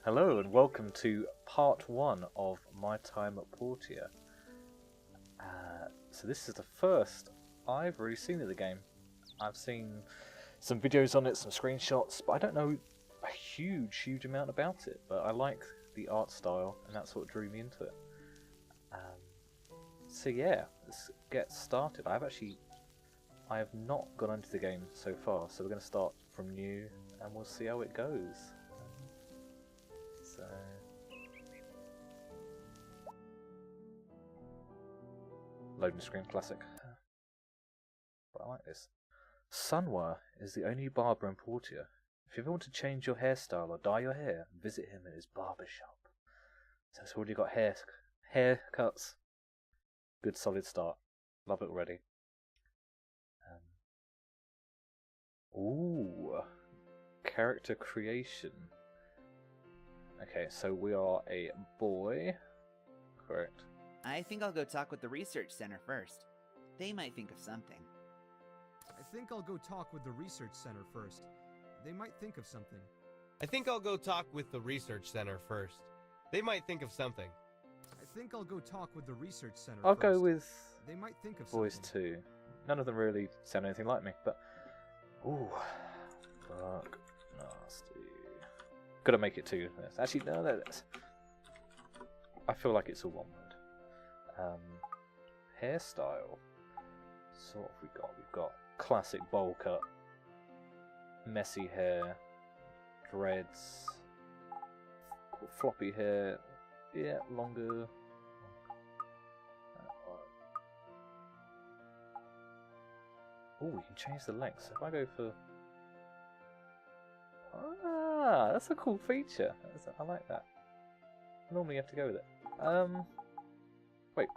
Hello and welcome to part 1 of my time at Portia. So this is the first I've really seen of the game. I've seen some videos on it, some screenshots, but I don't know a huge amount about it. But I like the art style and that's what drew me into it. So yeah, let's get started. I have not gone into the game so far, so we're going to start from new and we'll see how it goes. So loading screen, classic. But I like this. Sunwa is the only barber in Portia. If you ever want to change your hairstyle or dye your hair, visit him at his barber shop. So it's already got haircuts. Good solid start. Love it already. Ooh, character creation. Okay, so we are a boy. Correct. I think I'll go talk with the research center first. They might think of something. I think I'll go talk with the research center first. They might think of something. I think I'll go talk with the research center first. They might think of something. I think I'll go talk with the research center I'll first. go with They might think of boys something. too. None of them really sound anything like me, but ooh, fuck, nasty. Gotta make it two. Actually, no, that's. I feel like it's all one word. Hairstyle. So what have we got? We've got classic bowl cut, messy hair, dreads, floppy hair. Yeah, longer. Oh, we can change the length. So if I go for... Ah, that's a cool feature. I like that. Normally you have to go with it. Wait.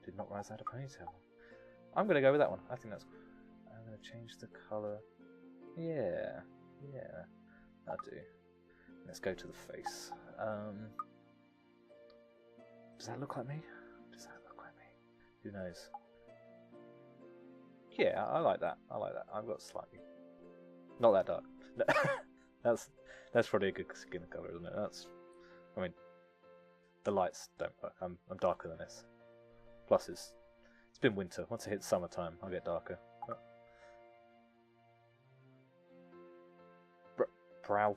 Did not rise out of ponytail. I'm going to go with that one. I think that's... I'm going to change the colour. Yeah. I'll do. Let's go to the face. Does that look like me? Who knows? Yeah, I like that. I've got slightly... Not that dark. That's probably a good skin colour, isn't it? I mean, the lights don't work. I'm darker than this. Plus, it's been winter. Once it hits summertime, I'll get darker. Brow...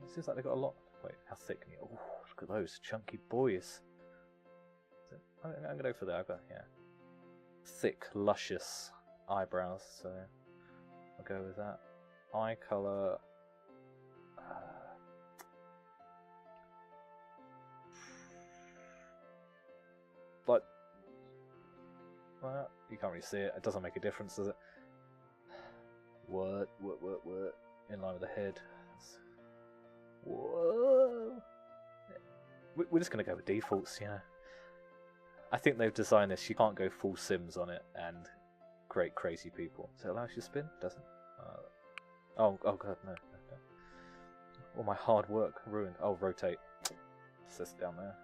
It seems like they've got a lot... Wait, how thick? Oh, look at those chunky boys. I'm going to go for that. I've got, yeah. Thick, luscious eyebrows, so I'll go with that. Eye colour. Like, well, you can't really see it. It doesn't make a difference, does it? What? In line with the head. Whoa. We're just going to go with defaults, you know. I think they've designed this. You can't go full Sims on it and create crazy people. So it allows you to spin? Doesn't. Oh god, no. All my hard work ruined. Oh, rotate. It says it down there.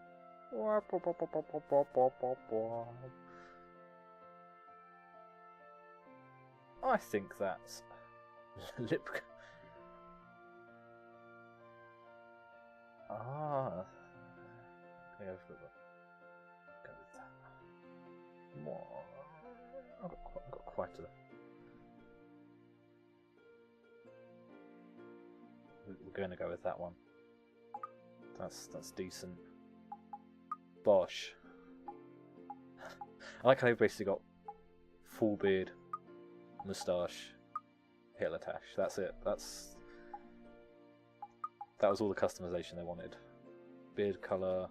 I think that's lip. Ah. Go for that. I've got quite a... We're going to go with that one. That's decent. Bosh. I like how they've basically got full beard, moustache, Hitler tash. That's it. That was all the customization they wanted. Beard colour.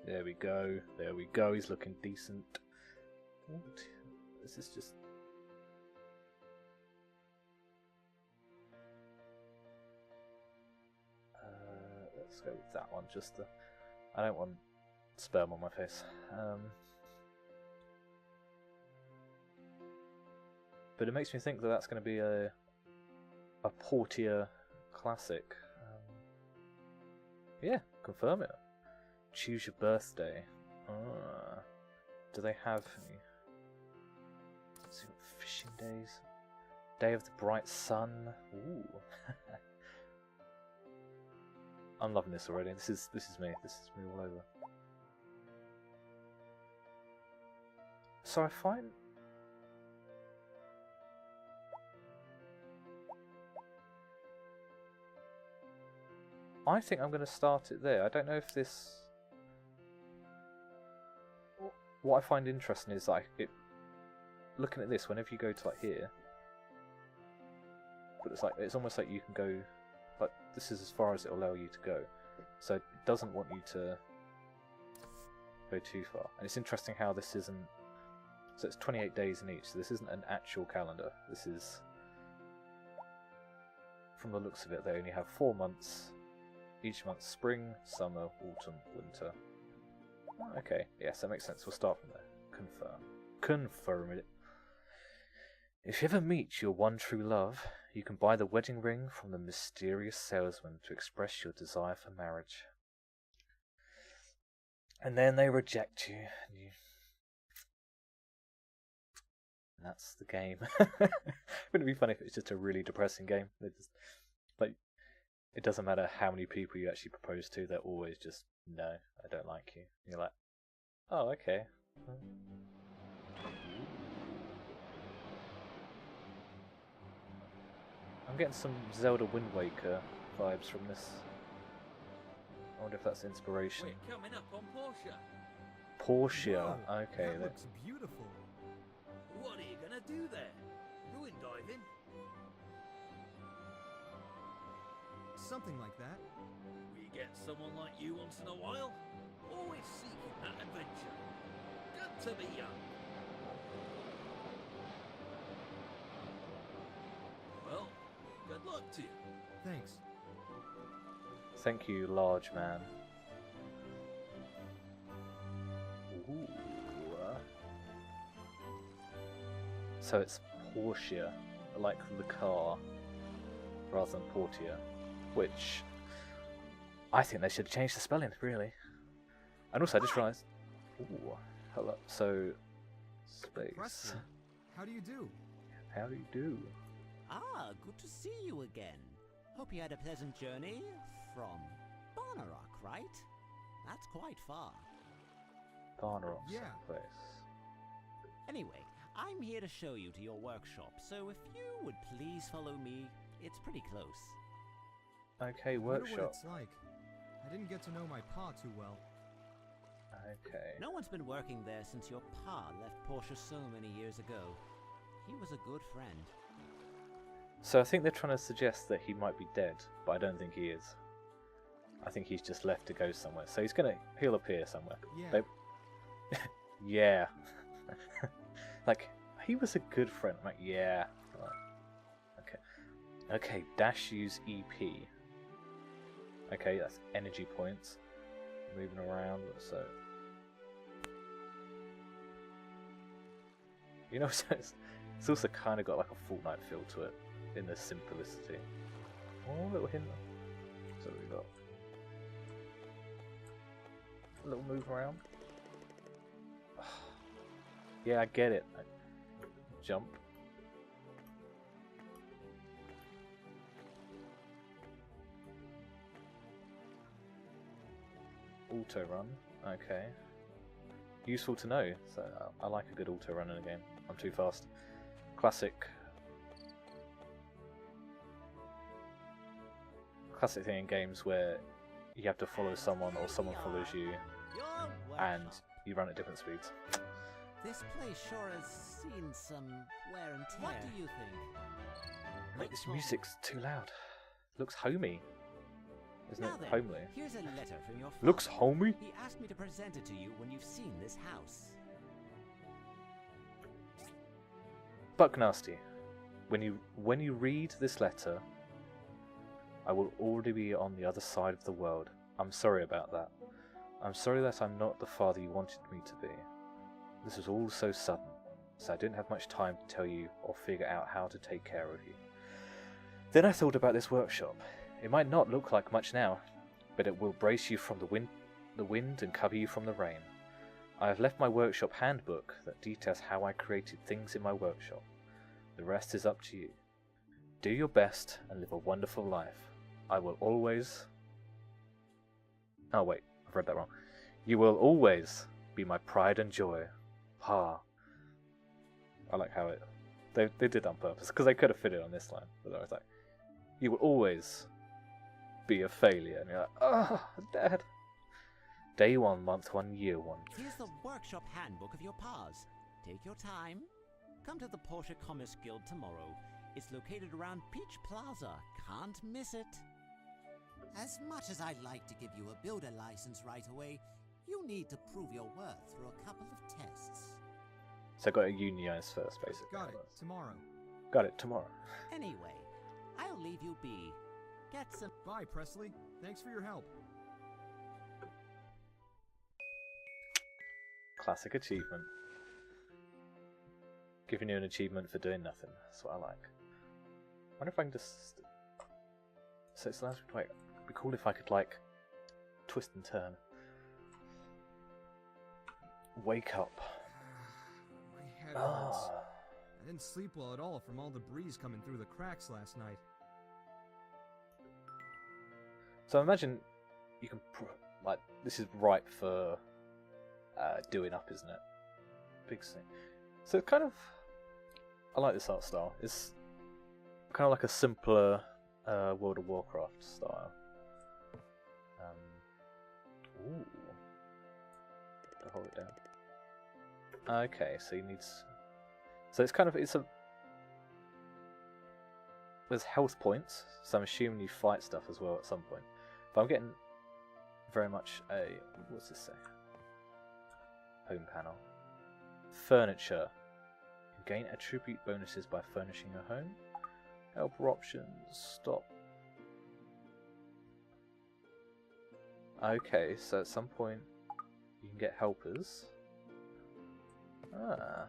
There we go. He's looking decent. What? This is just... let's go with that one. I don't want sperm on my face. But it makes me think that that's going to be a Portia classic. Yeah, confirm it. Choose your birthday. Do they have any? Let's see what fishing days. Day of the bright sun. Ooh. I'm loving this already. This is me. This is me all over. So I find I think I'm going to start it there. I don't know if this. What I find interesting is like looking at this. Whenever you go to like here, but it's almost like you can go. Like this is as far as it will allow you to go. So it doesn't want you to go too far. And it's interesting how this isn't. So it's 28 days in each. So this isn't an actual calendar. This is. From the looks of it, they only have 4 months. Each month, spring, summer, autumn, winter. Okay, yes, that makes sense. We'll start from there. Confirm. Confirm it. If you ever meet your one true love, you can buy the wedding ring from the mysterious salesman to express your desire for marriage. And then they reject you. And that's the game. Wouldn't it be funny if it's just a really depressing game? They're just like. It doesn't matter how many people you actually propose to, they're always just, no, I don't like you. And you're like, oh, okay. I'm getting some Zelda Wind Waker vibes from this. I wonder if that's inspiration. We're coming up on Portia. Portia, Whoa, okay. That looks beautiful. What are you gonna do there? Ruin diving? Something like that. We get someone like you once in a while. Always seeking that adventure. Good to be young. Well, good luck to you. Thanks. Thank you, large man. Ooh. So it's Portia, like the car, rather than Portia. Which I think they should change the spelling, really. And also, I just realised. Ooh, hello. So, space. Preston, how do you do? How do you do? Ah, good to see you again. Hope you had a pleasant journey from Barnarock, right? That's quite far. Barnarock's Yeah. place. Anyway, I'm here to show you to your workshop, so if you would please follow me, it's pretty close. Okay, I wonder what workshop. it's like. I didn't get to know my pa too well. Okay. No one's been working there since your pa left Portia so many years ago. He was a good friend. So I think they're trying to suggest that he might be dead, but I don't think he is. I think he's just left to go somewhere. So he'll appear somewhere. Yeah. Yeah. Like, he was a good friend. I'm like, yeah. Okay. Okay, dash use EP. Okay, that's energy points. Moving around, so. You know, it's also kind of got like a Fortnite feel to it in the simplicity. Oh, little hint. So we got a little move around. Yeah, I get it. Jump. Auto run. Okay. Useful to know. So I like a good auto run in a game. I'm too fast. Classic thing in games where you have to follow someone or someone follows you Your and workshop. you run at different speeds. This place sure has seen some wear and tear. What do you think? Wait, this music's too loud. Looks homey. Isn't Now it then, homely? here's a letter from your father. Looks homey? He asked me to present it to you when you've seen this house. Buck nasty. When you read this letter, I will already be on the other side of the world. I'm sorry about that. I'm sorry that I'm not the father you wanted me to be. This was all so sudden, so I didn't have much time to tell you or figure out how to take care of you. Then I thought about this workshop. It might not look like much now, but it will brace you from the wind and cover you from the rain. I have left my workshop handbook that details how I created things in my workshop. The rest is up to you. Do your best and live a wonderful life. I will always... Oh wait, I've read that wrong. You will always be my pride and joy. Pa. I like how it... They did it on purpose, because they could have fit it on this line. But I was like, you will always be a failure. And you're like, oh, Dad. Day 1, month 1, year 1. Here's the workshop handbook of your paths. Take your time. Come to the Portia Commerce Guild tomorrow. It's located around Peach Plaza. Can't miss it. As much as I'd like to give you a builder license right away, you need to prove your worth through a couple of tests. So I got to unionize first, basically. Got it. Tomorrow. Got it tomorrow. Anyway, I'll leave you be. Get some... Bye, Presley. Thanks for your help. Classic achievement. Giving you an achievement for doing nothing. That's what I like. I wonder if I can just... So it's last week. It'd be cool if I could, like, twist and turn. Wake up. My head hurts. I didn't sleep well at all from all the breeze coming through the cracks last night. So imagine you can... Like, this is ripe for doing up, isn't it? Big thing. So it's kind of... I like this art style. It's kind of like a simpler World of Warcraft style. Ooh. I'll hold it down. Okay, so he needs... So it's kind of... It's a... There's health points, so I'm assuming you fight stuff as well at some point. But I'm getting very much a... What's this say? Home panel. Furniture. Gain attribute bonuses by furnishing a home. Helper options. Stop. Okay, so at some point you can get helpers. Ah.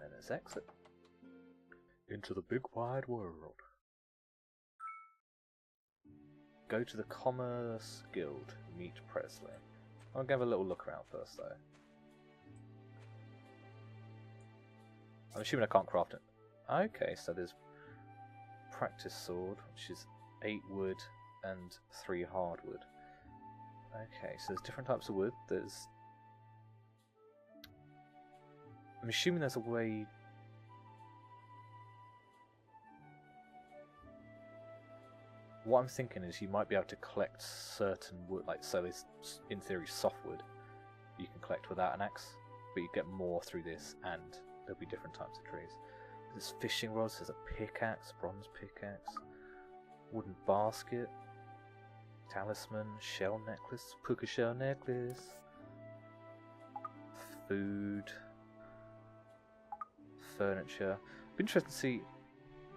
And there's exit. Into the big wide world. Go to the Commerce Guild. Meet Presley. I'll give a little look around first though. I'm assuming I can't craft it. Okay, so there's practice sword, which is 8 wood and 3 hardwood. Okay, so there's different types of wood. There's... I'm assuming there's a way... What I'm thinking is you might be able to collect certain wood, like so there's, in theory, softwood you can collect without an axe, but you get more through this, and there'll be different types of trees. There's fishing rods, there's a pickaxe, bronze pickaxe, wooden basket, talisman, shell necklace, puka shell necklace, food, furniture. Be interesting to see.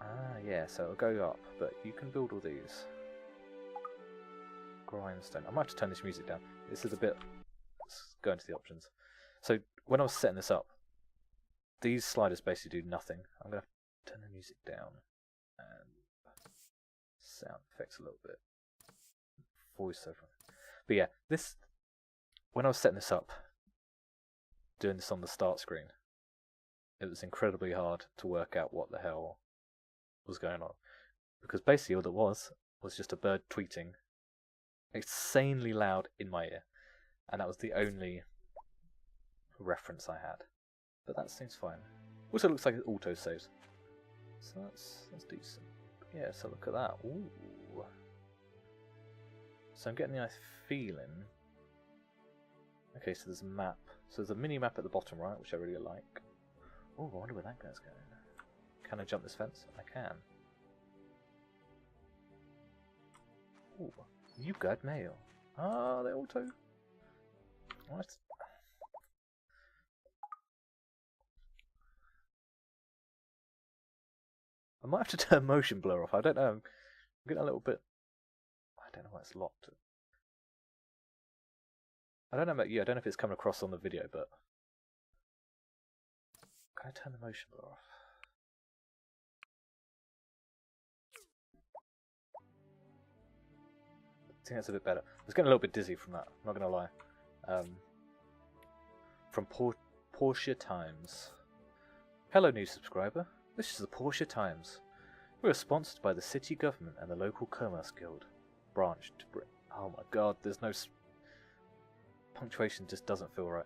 Ah, yeah, so it'll go up, but you can build all these. Grindstone. I might have to turn this music down. This is a bit... Let's go into the options. So, when I was setting this up, these sliders basically do nothing. I'm going to turn the music down and sound effects a little bit. Voiceover. But yeah, this... When I was setting this up, doing this on the start screen, it was incredibly hard to work out what the hell was going on, because basically all it was just a bird tweeting insanely loud in my ear, and that was the only reference I had. But that seems fine. Also looks like it auto saves, so that's decent. Yeah, so look at that. Ooh. So I'm getting the feeling. Okay, so there's a map. So there's a mini map at the bottom right, which I really like. Oh, I wonder where that guy's going. Can I jump this fence? I can. Ooh, you got mail. Ah, they auto. What? I might have to turn motion blur off. I don't know. I'm getting a little bit... I don't know why it's locked. I don't know about you. I don't know if it's coming across on the video, but... Can I turn the motion blur off? I think that's a bit better. I was getting a little bit dizzy from that, I'm not going to lie. From Portia Times. Hello new subscriber, this is the Portia Times. We are sponsored by the city government and the local commerce guild. Branch to oh my god, there's no punctuation, just doesn't feel right.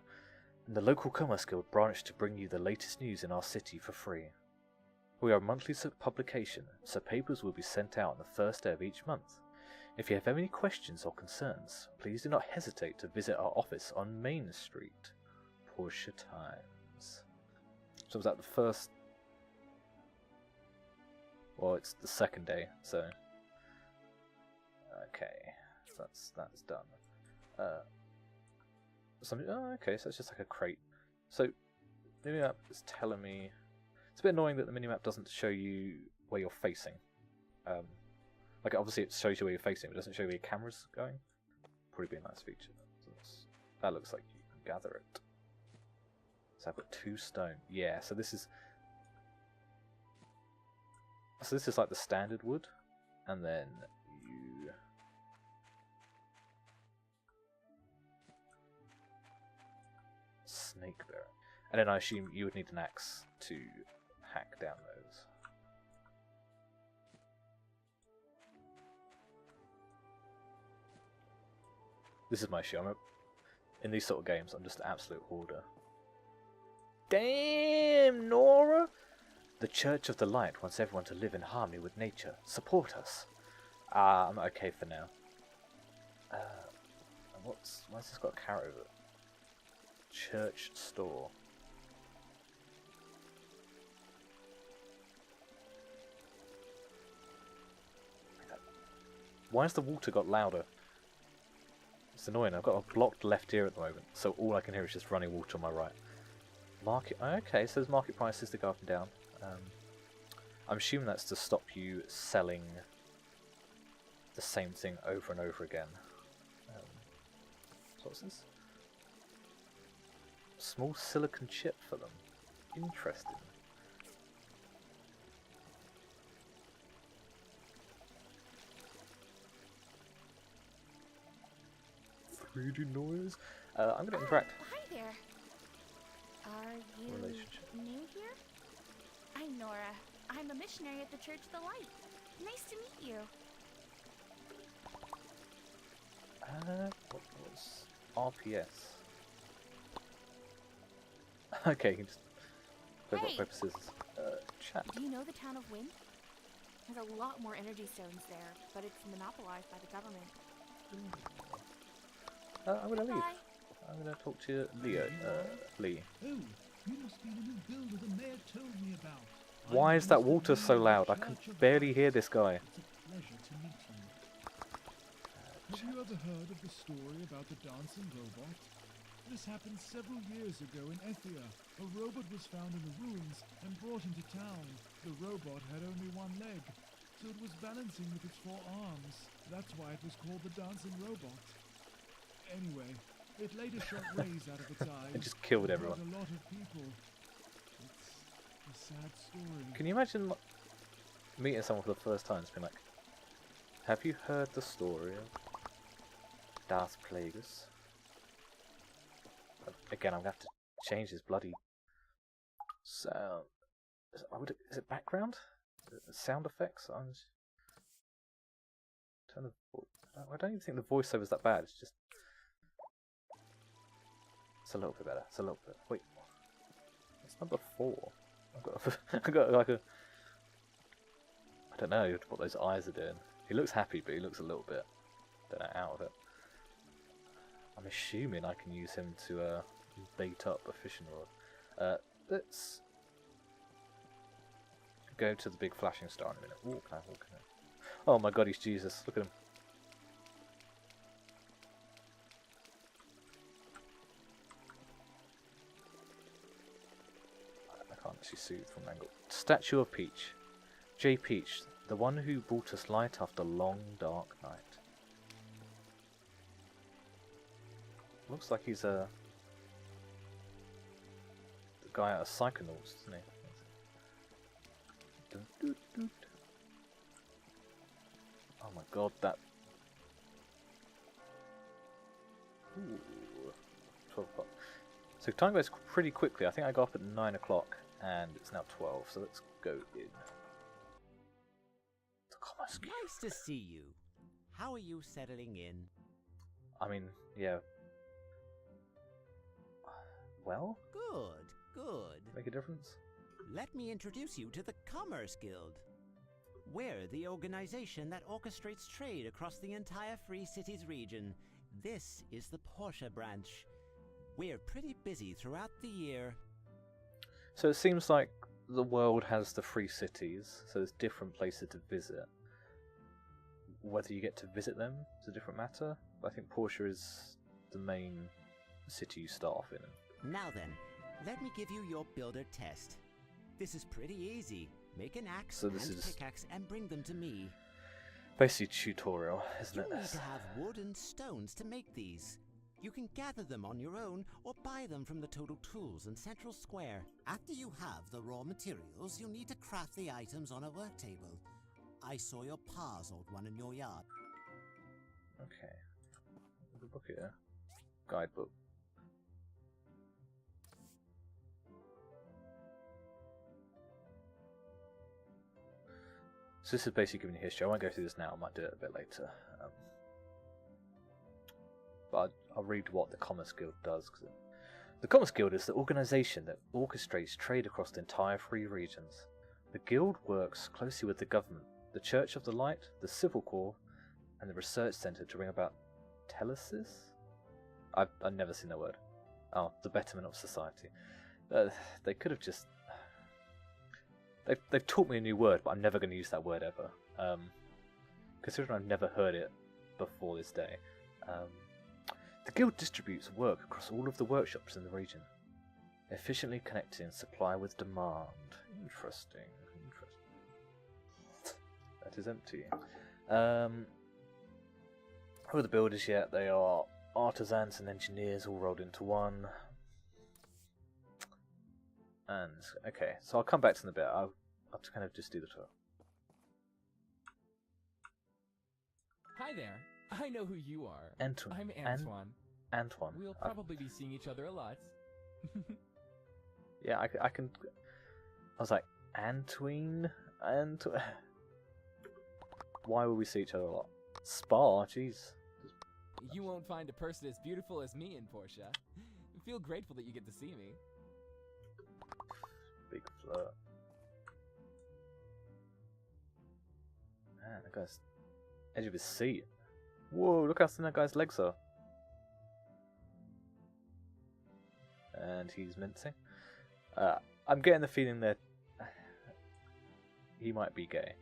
And the local commerce guild branch to bring you the latest news in our city for free. We are a monthly publication, so papers will be sent out on the first day of each month. If you have any questions or concerns, please do not hesitate to visit our office on Main Street. Portia Times. So was that the first? Well, it's the second day, so okay, so that's done. Okay, so it's just like a crate. So the minimap is telling me it's a bit annoying that the minimap doesn't show you where you're facing. Like obviously it shows you where you're facing, but it doesn't show you where your camera's going. Probably be a nice feature. So that looks like you can gather it. So I've got 2 stone. Yeah, so this is like the standard wood, and then you snake bearer, and then I assume you would need an axe to hack down those. This is my issue. In these sort of games, I'm just an absolute hoarder. Damn, Nora! The Church of the Light wants everyone to live in harmony with nature. Support us. I'm okay for now. Why's this got a carrot over it? Church store. Why has the water got louder? It's annoying. I've got a blocked left ear at the moment, so all I can hear is just running water on my right. Market. Okay, so there's market prices that go up and down. I'm assuming that's to stop you selling the same thing over and over again. So what's this? Small silicon chip for them. Interesting. Noise. I'm going to interact. Hi there. Are you new here? I'm Nora. I'm a missionary at the Church of the Light. Nice to meet you. What was RPS? Okay, you can just play rock, paper, scissors. Chat. Do you know the town of Wind? There's a lot more energy stones there, but it's monopolized by the government. I'm gonna leave. Bye. I'm gonna talk to Lee. Oh, you must be the new builder the mayor told me about. Why is that water so loud? I can barely hear this guy. It's a pleasure to meet you. Have you ever heard of the story about the dancing robot? This happened several years ago in Ethia. A robot was found in the ruins and brought into town. The robot had only 1 leg, so it was balancing with its 4 arms. That's why it was called the dancing robot. Anyway, it later shot rays out of its eyes. It just killed everyone. A lot of people. It's a sad story. Can you imagine meeting someone for the first time and being like, have you heard the story of Darth Plagueis? Again, I'm going to have to change this bloody sound. Is it background? Sound effects? Turn the. I don't even think the voiceover is that bad. It's just. It's a little bit better. It's a little bit. Wait. It's number 4. I've got like a. I don't know what those eyes are doing. He looks happy, but he looks a little bit. Don't know, out of it. I'm assuming I can use him to bait up a fishing rod. Let's go to the big flashing star in a minute. Ooh, can I walk in it? Oh my god, he's Jesus. Look at him. I can't actually see it from an angle. Statue of Peach. J. Peach, the one who brought us light after long dark night. Looks like he's the guy out of Psychonauts, isn't he? Dun, dun, dun. Oh my god, that. Ooh, 12 o'clock. So time goes pretty quickly. I think I got up at 9 o'clock, and it's now 12, so let's go in. The Commerce Guild. Nice to see you. How are you settling in? I mean, yeah. Well? Good, good. Make a difference? Let me introduce you to the Commerce Guild. We're the organization that orchestrates trade across the entire Free Cities region. This is the Portia branch. We're pretty busy throughout the year. So it seems like the world has the Free Cities, so there's different places to visit. Whether you get to visit them is a different matter. I think Portia is the main city you start off in. Now then, let me give you your builder test. This is pretty easy. Make an axe and pickaxe and bring them to me. Basically tutorial, isn't it? You need to have wood and stones to make these. You can gather them on your own or buy them from the Total Tools in Central Square. After you have the raw materials, you'll need to craft the items on a work table. I saw your pa's old one in your yard. Okay. The book here. Guidebook. So this is basically giving you history. I won't go through this now, I might do it a bit later. But I'll read what the Commerce Guild does. The Commerce Guild is the organisation that orchestrates trade across the entire Free regions. The Guild works closely with the government, the Church of the Light, the Civil Corps, and the Research Centre to bring about telesis? I've never seen that word. Oh, the betterment of society. They could have just... They've taught me a new word, but I'm never going to use that word ever. Considering I've never heard it before this day. The Guild distributes work across all of the workshops in the region, efficiently connecting supply with demand. Interesting. That is empty. Who are the builders yet? They are artisans and engineers all rolled into one. And, okay, so I'll come back to them a bit. I'll have to kind of just do the tour. Hi there. I know who you are. I'm Antoine. Antoine. We'll probably be seeing each other a lot. Yeah, I can... I was like, Antoine? Why will we see each other a lot? Spa? Jeez. You won't find a person as beautiful as me in Portia. I feel grateful that you get to see me. Big flirt. Man, that guy's edge of his seat. Whoa, look how thin that guy's legs are. And he's mincing. I'm getting the feeling that he might be gay.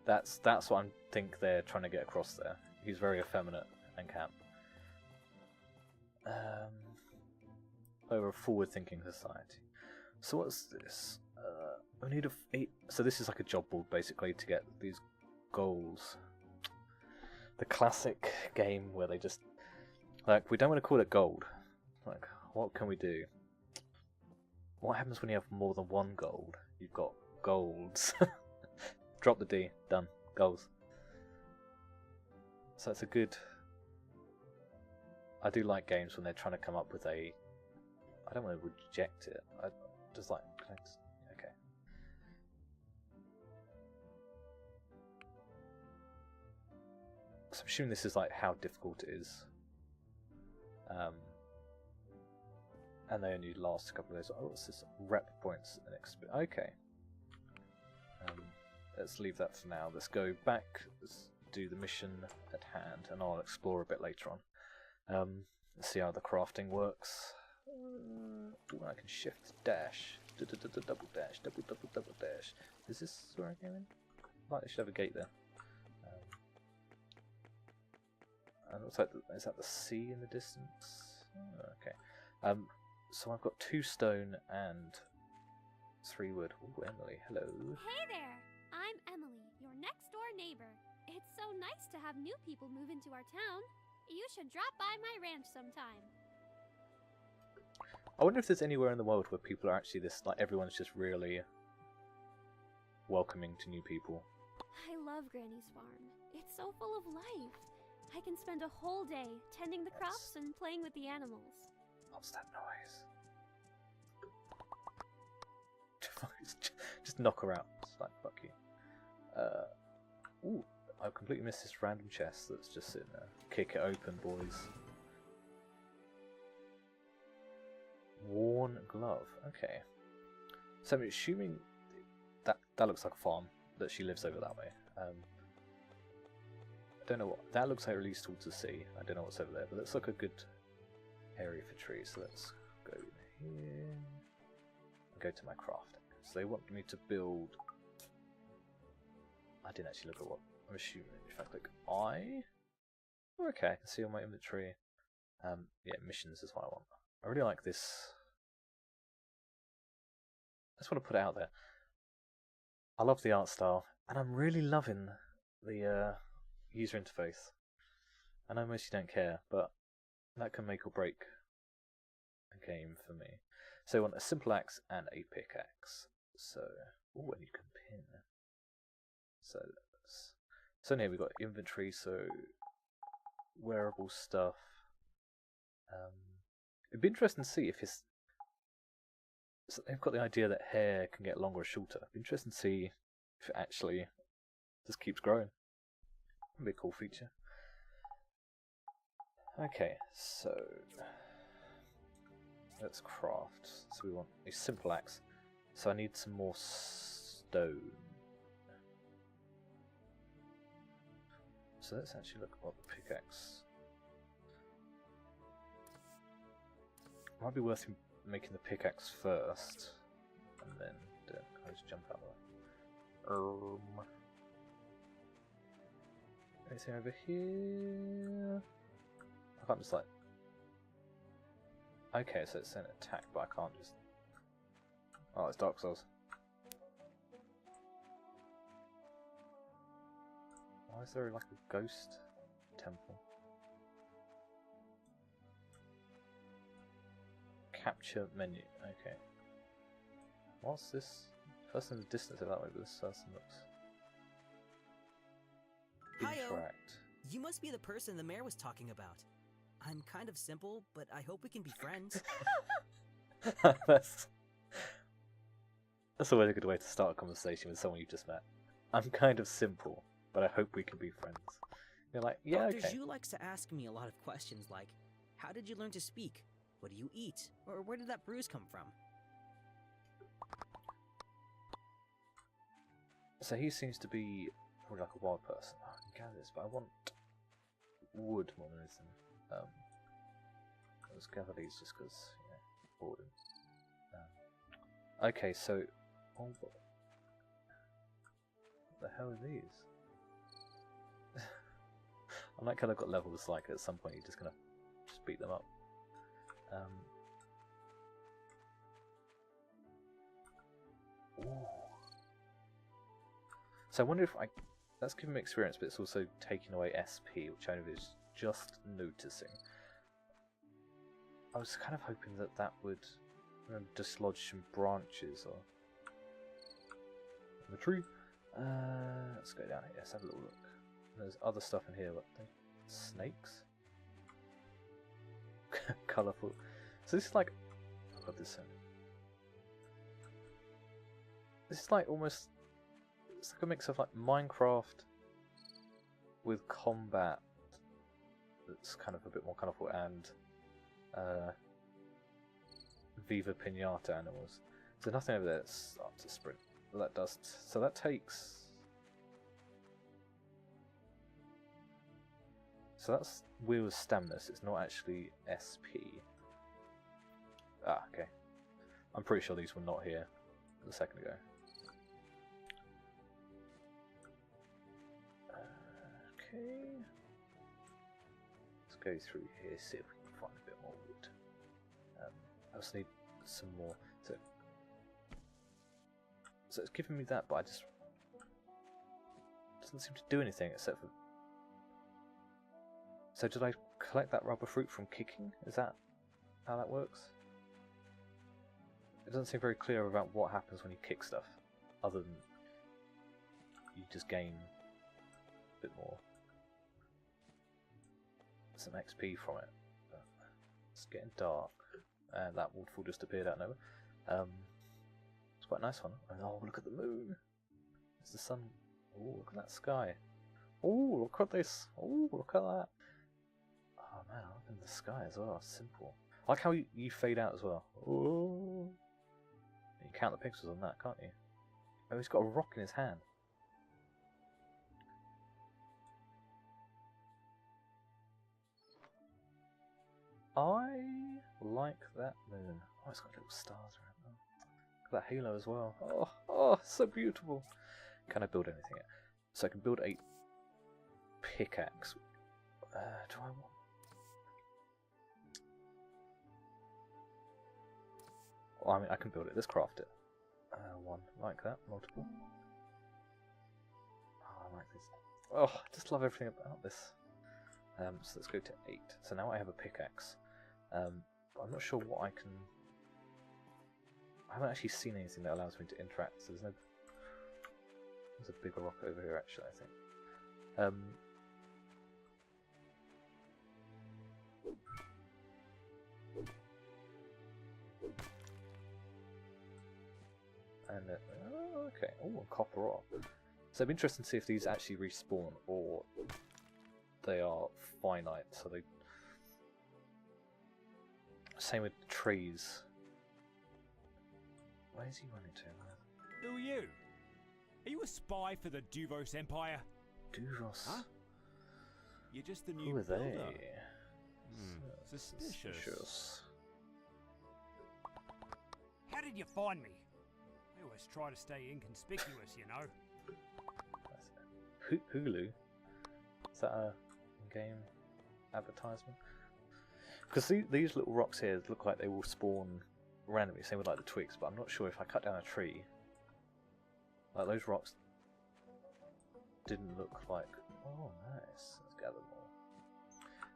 That's what I think they're trying to get across there. He's very effeminate and camp. Over a forward-thinking society. So what's this? We need so this is like a job board basically to get these goals. The classic game where they just like, we don't want to call it gold. Like, what can we do? What happens when you have more than one gold? You've got golds. Drop the D. Done. Goals. So it's a good... I do like games when they're trying to come up with a... I don't want to reject it. I just like... Okay. So I'm assuming this is like how difficult it is. And they only last a couple of days. Oh, what's this? Rep points and okay. Let's leave that for now. Let's go back. Let's do the mission at hand, and I'll explore a bit later on. Let's see how the crafting works. I can shift dash. Double dash. Double dash. Is this where I go in? Right, I should have a gate there. And it looks like is that the sea in the distance? Oh, okay. So I've got 2 stone and 3 wood. Oh, Emily, hello. Hey there! I'm Emily, your next door neighbor. It's so nice to have new people move into our town. You should drop by my ranch sometime. I wonder if there's anywhere in the world where people are actually this, like everyone's just really welcoming to new people. I love Granny's farm. It's so full of life. I can spend a whole day tending the crops and playing with the animals. What's that noise? just knock her out. It's like, fuck you. Ooh, I've completely missed this random chest that's just sitting there. Kick it open, boys. Worn glove. Okay. So I'm assuming that looks like a farm, that she lives over that way. I don't know what... That looks like released towards the sea. I don't know what's over there, but that's like a good area for trees. So let's go in here and go to my crafting. So they want me to build... I didn't actually look at what... I'm assuming if I click I... Oh, okay, I can see on my inventory. Yeah, missions is what I want. I really like this. I just want to put it out there. I love the art style, and I'm really loving the user interface. I know most of you don't care, but that can make or break a game for me. So I want a simple axe and a pickaxe. So, ooh, and you can pin. So here we've got inventory, so wearable stuff. It'd be interesting to see if his... So they've got the idea that hair can get longer or shorter. It'd be interesting to see if it actually just keeps growing. That'd be a cool feature. Okay, so let's craft. So we want a simple axe. So I need some more stone. So let's actually look at what the pickaxe... Might be worth making the pickaxe first, and then I'll just jump out of there. Anything over here? I can't just like... Okay, so it's an attack, but I can't just... Oh, it's Dark Souls. Why is there like a ghost temple? Capture menu. Okay. What's this? Person in the distance of that way, but this person looks. Interact. You must be the person the mayor was talking about. I'm kind of simple, but I hope we can be friends. That's always a good way to start a conversation with someone you just met. I'm kind of simple, but I hope we can be friends. You're like, yeah, Dr. okay. Zhu likes to ask me a lot of questions like, how did you learn to speak? What do you eat? Or where did that bruise come from? So he seems to be probably like a wild person. I can gather this, but I want wood more than anything. Let's gather these just because, you know, boredom. Okay, so what the hell are these? I like how they've got levels. Like at some point, you're just gonna just beat them up. Ooh. So I wonder if that's giving me experience, but it's also taking away SP, which I was just noticing. I was kind of hoping that would dislodge some branches or the tree. Let's go down here. Let's have a little look. There's other stuff in here. What snakes? Colourful. So this is like, I've got this. This is like almost. It's like a mix of like Minecraft with combat. That's kind of a bit more colourful and Viva Pinata animals. So nothing over there that starts to sprint. But that does. So that takes. So that's Wheel of Stamina, so it's not actually SP. Ah, okay. I'm pretty sure these were not here a second ago. Okay. Let's go through here, see if we can find a bit more wood. I just need some more. So it's giving me that, but I just... It doesn't seem to do anything except for... So did I collect that rubber fruit from kicking? Is that how that works? It doesn't seem very clear about what happens when you kick stuff, other than you just gain a bit more, some XP from it. But it's getting dark, and that waterfall just appeared out of nowhere. It's quite a nice one. And oh, look at the moon. There's the sun. Oh, look at that sky. Oh, look at this. Oh, look at that. Oh man, look at the sky as well. Simple. I like how you fade out as well. Oh. You can count the pixels on that, can't you? Oh, he's got a rock in his hand. I like that moon. Oh, it's got little stars around there. Look at that halo as well. Oh, oh, so beautiful. Can I build anything yet? So I can build a pickaxe. Do I want? Well, I mean, I can build it. Let's craft it. One like that. Multiple. Oh, I like this. Oh, I just love everything about this. So let's go to 8. So now I have a pickaxe. I'm not sure what I can... I haven't actually seen anything that allows me to interact, so there's no... There's a bigger rock over here actually, I think. And oh, okay, oh, a copper rock. So it'd be interesting to see if these actually respawn or they are finite, so they... Same with trees. Where is he running to? Who are you? Are you a spy for the Duvos Empire? Duvos? Huh? You're just the new Who are they? builder. Suspicious. How did you find me? I always try to stay inconspicuous, you know. Hulu? Is that a game advertisement? Because these little rocks here look like they will spawn randomly, same with like the twigs, but I'm not sure if I cut down a tree. Like those rocks didn't look like... Oh nice, let's gather more.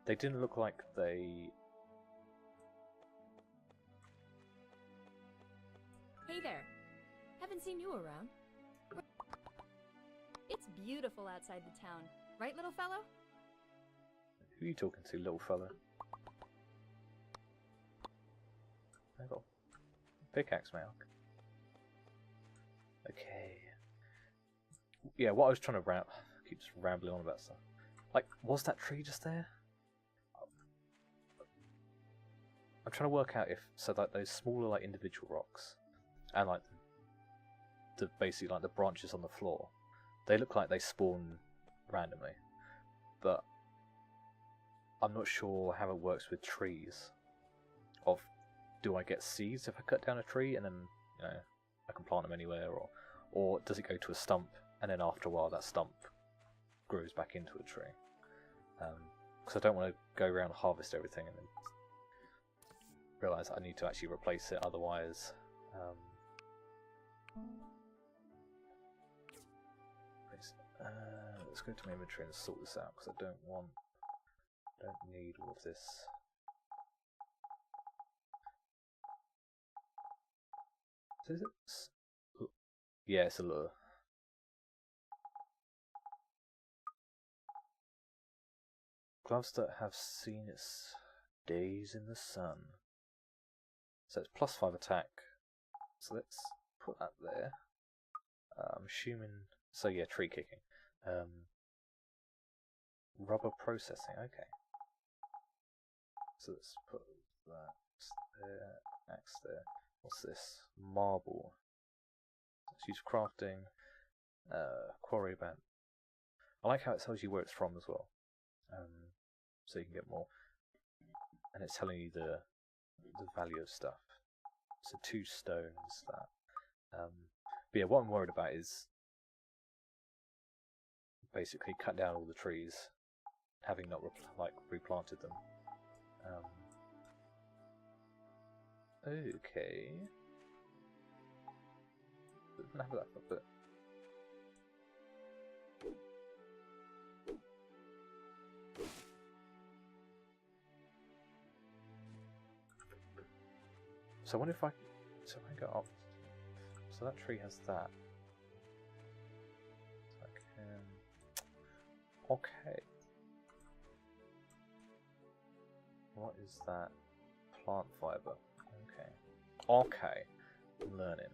They didn't look like they... Hey there. Haven't seen you around. It's beautiful outside the town, right, little fellow? Who are you talking to, little fella? I got a pickaxe, man. Okay. Yeah, what I was trying to keep just rambling on about stuff. Like, was that tree just there? I'm trying to work out if like those smaller like individual rocks and like the basically like the branches on the floor, they look like they spawn randomly, but I'm not sure how it works with trees. Of do I get seeds if I cut down a tree and then I can plant them anywhere, or does it go to a stump and then after a while that stump grows back into a tree? Because I don't want to go around and harvest everything and then realise I need to actually replace it, otherwise let's go to my inventory and sort this out, because I don't need all of this. Is it? Yeah, it's a lure. Gloves that have seen its days in the sun. So it's +5 attack. So let's put that there. I'm assuming. So yeah, tree kicking. Rubber processing. Okay. So let's put that there. Axe there. What's this? Marble. Let's use crafting. Quarry band. I like how it tells you where it's from as well. So you can get more. And it's telling you the value of stuff. So 2 stones that. But yeah, what I'm worried about is basically cut down all the trees, having not replanted them. Okay. Have that for a bit. So I wonder if I go up. So that tree has that. So I can. Okay. What is that? Plant fiber. Okay. Okay. I'm learning.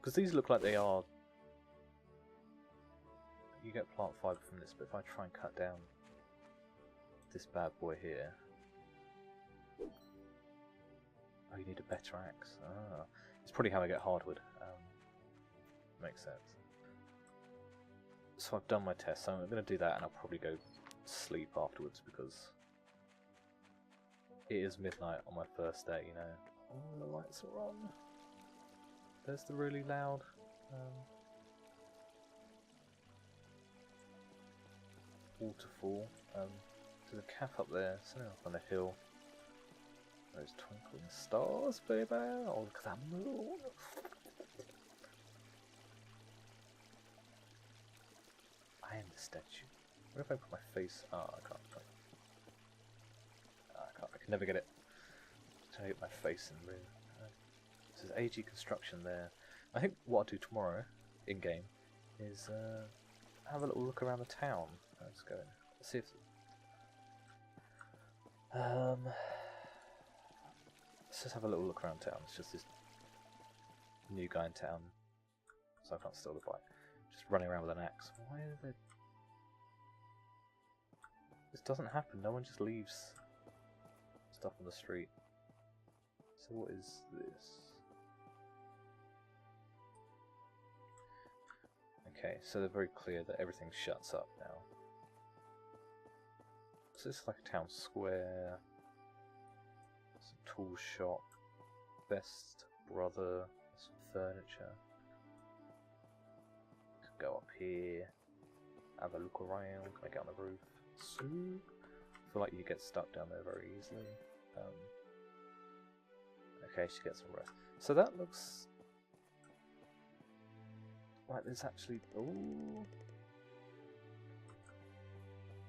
Because these look like they are... You get plant fibre from this, but if I try and cut down this bad boy here... Oh, you need a better axe. Ah, it's probably how I get hardwood. Makes sense. So I've done my test, so I'm going to do that and I'll probably go sleep afterwards because it is midnight on my first day, you know. Oh, the lights are on. There's the really loud waterfall. There's a cap up there, sitting up on a hill. Those twinkling stars, baby. Oh, look at that moon. I am the statue. What if I put my face? Oh, I can't. I can't. I can never get it. Just trying to get my face in the moon. So there's AG construction there. I think what I'll do tomorrow, in game, is have a little look around the town. Let's go in. Let's see if. Let's just have a little look around town. It's just this new guy in town, so I can't steal the bike. Just running around with an axe. Why are they? This doesn't happen. No one just leaves stuff on the street. So what is this? Okay, so they're very clear that everything shuts up now. So this is like a town square. Some tool shop. Best brother. Some furniture. Go up here. Have a look around. Can I get on the roof? So, I feel like you get stuck down there very easily. Okay, she gets some rest. So that looks like there's actually... Ooh.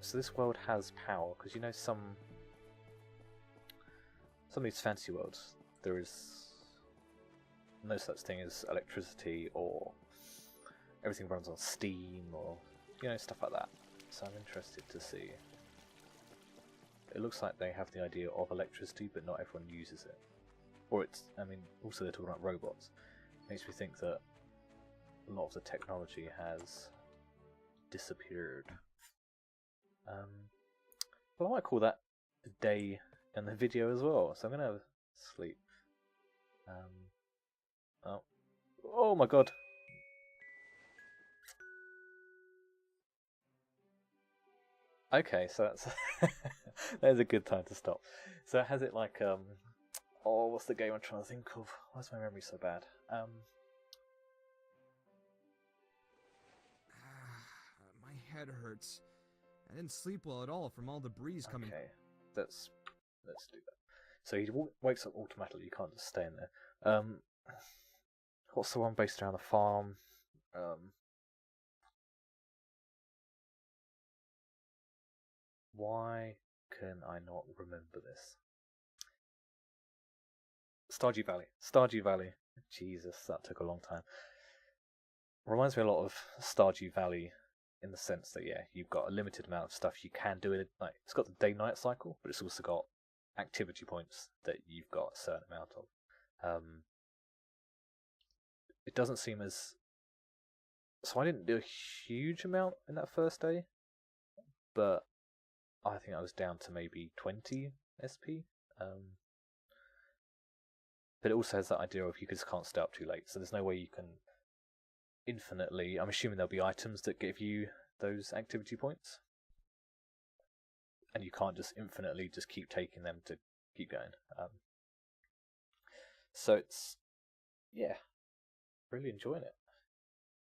So this world has power, because you know some of these fantasy worlds, there is no such thing as electricity, or everything runs on steam, or, you know, stuff like that. So I'm interested to see. It looks like they have the idea of electricity, but not everyone uses it. Or it's, I mean, also they're talking about robots. It makes me think that a lot of the technology has disappeared. But I might call that the day in the video as well, so I'm gonna have sleep. Oh my god! Okay, so that's there's a good time to stop. So has it like oh, what's the game I'm trying to think of? Why is my memory so bad? My head hurts. I didn't sleep well at all from all the breeze coming. Okay, let's do that. So he wakes up automatically. You can't just stay in there. What's the one based around the farm? Why can I not remember this? Stardew Valley. Stardew Valley. Jesus, that took a long time. Reminds me a lot of Stardew Valley in the sense that, yeah, you've got a limited amount of stuff you can do in it. Like, it's got the day-night cycle, but it's also got activity points that you've got a certain amount of. It doesn't seem as... So I didn't do a huge amount in that first day, but I think I was down to maybe 20 SP. But it also has that idea of you just can't stay up too late, so there's no way you can infinitely... I'm assuming there'll be items that give you those activity points, and you can't just infinitely just keep taking them to keep going. So it's... yeah, really enjoying it.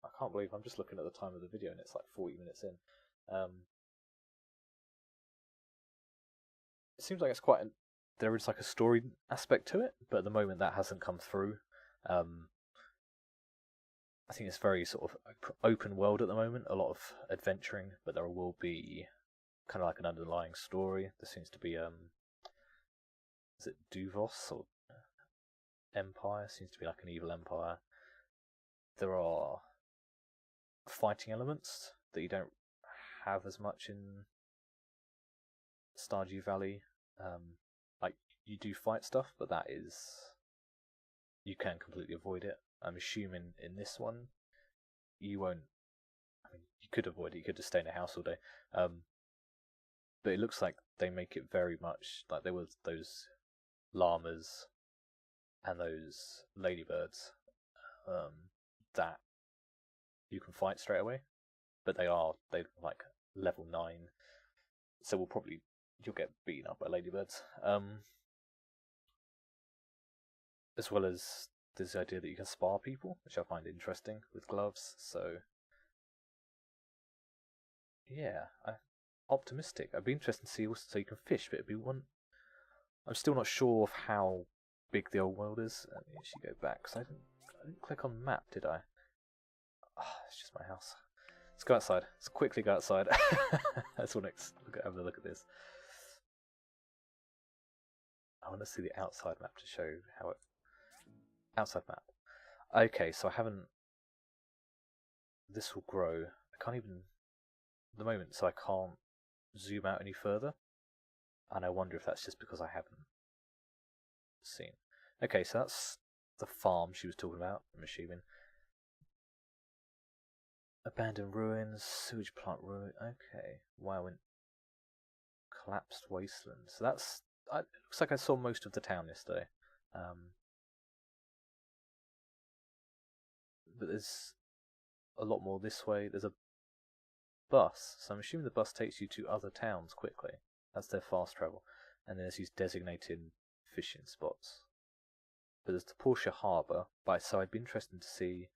I can't believe I'm just looking at the time of the video and it's like 40 minutes in. It seems like it's quite... there is like a story aspect to it, but at the moment that hasn't come through. I think it's very sort of open world at the moment, a lot of adventuring, but there will be kind of like an underlying story. There seems to be, is it Duvos or Empire? Seems to be like an evil empire. There are fighting elements that you don't have as much in Stardew Valley. Like, you do fight stuff, but that is... you can completely avoid it. I'm assuming in this one you won't. I mean, you could avoid it. You could just stay in a house all day. But it looks like they make it very much like there was those llamas and those ladybirds that you can fight straight away. But they're like level 9, so you'll get beaten up by ladybirds. As well as there's the idea that you can spar people, which I find interesting with gloves. So yeah, I'm optimistic. I'd be interested to see also so you can fish, but it'd be one. I'm still not sure of how big the old world is. Let me actually go back because I didn't click on map, did I? It's just my house. Let's go outside. Let's quickly go outside. Let's have a look at this. I want to see the outside map to show how it. Outside map. Okay, so I haven't. This will grow. I can't even. At the moment, so I can't zoom out any further. And I wonder if that's just because I haven't seen. Okay, so that's the farm she was talking about, I'm assuming. Abandoned ruins, sewage plant ruin. Okay, wow, and collapsed wasteland. So that's. It looks like I saw most of the town yesterday. But there's a lot more this way. There's a bus, so I'm assuming the bus takes you to other towns quickly. That's their fast travel. And then there's these designated fishing spots. But there's the Portia Harbour, so I'd be interested to see.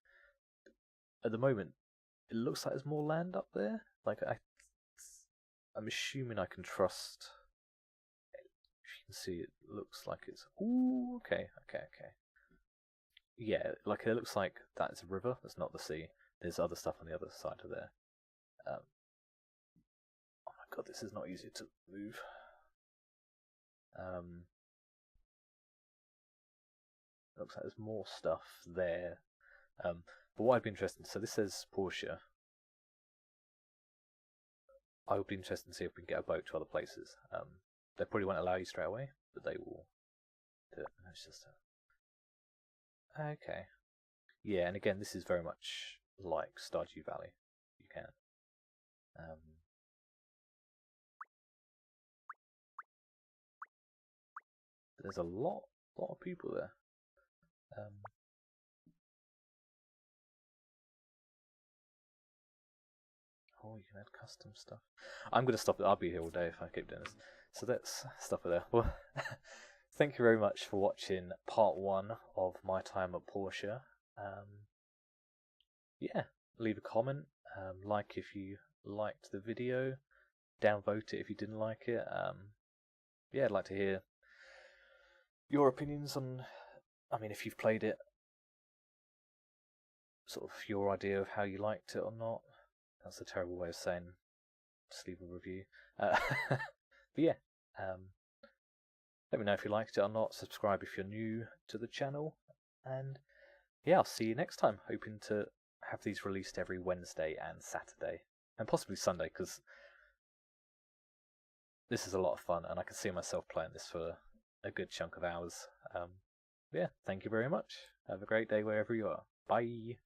At the moment, it looks like there's more land up there. Like I'm assuming I can trust. If you can see, it looks like it's. Ooh, okay. Yeah, like it looks like that's a river. That's not the sea. There's other stuff on the other side of there. Oh my god, this is not easy to move. Looks like there's more stuff there. But what I'd be interested in, so this says Portia. I would be interested to see if we can get a boat to other places. They probably won't allow you straight away, but they will do it. It's just okay. Yeah, and again, this is very much like Stardew Valley. You can. There's a lot of people there. Oh, you can add custom stuff. I'm going to stop it. I'll be here all day if I keep doing this. So let's stop it there. Well, thank you very much for watching part 1 of my time at Portia. Yeah, leave a comment. Like if you liked the video. Downvote it if you didn't like it. Yeah, I'd like to hear your opinions on. I mean, if you've played it, sort of your idea of how you liked it or not. That's a terrible way of saying just leave a review. But yeah, let me know if you liked it or not. Subscribe if you're new to the channel. And yeah, I'll see you next time. Hoping to have these released every Wednesday and Saturday. And possibly Sunday, because this is a lot of fun and I can see myself playing this for a good chunk of hours. Yeah, thank you very much. Have a great day wherever you are. Bye.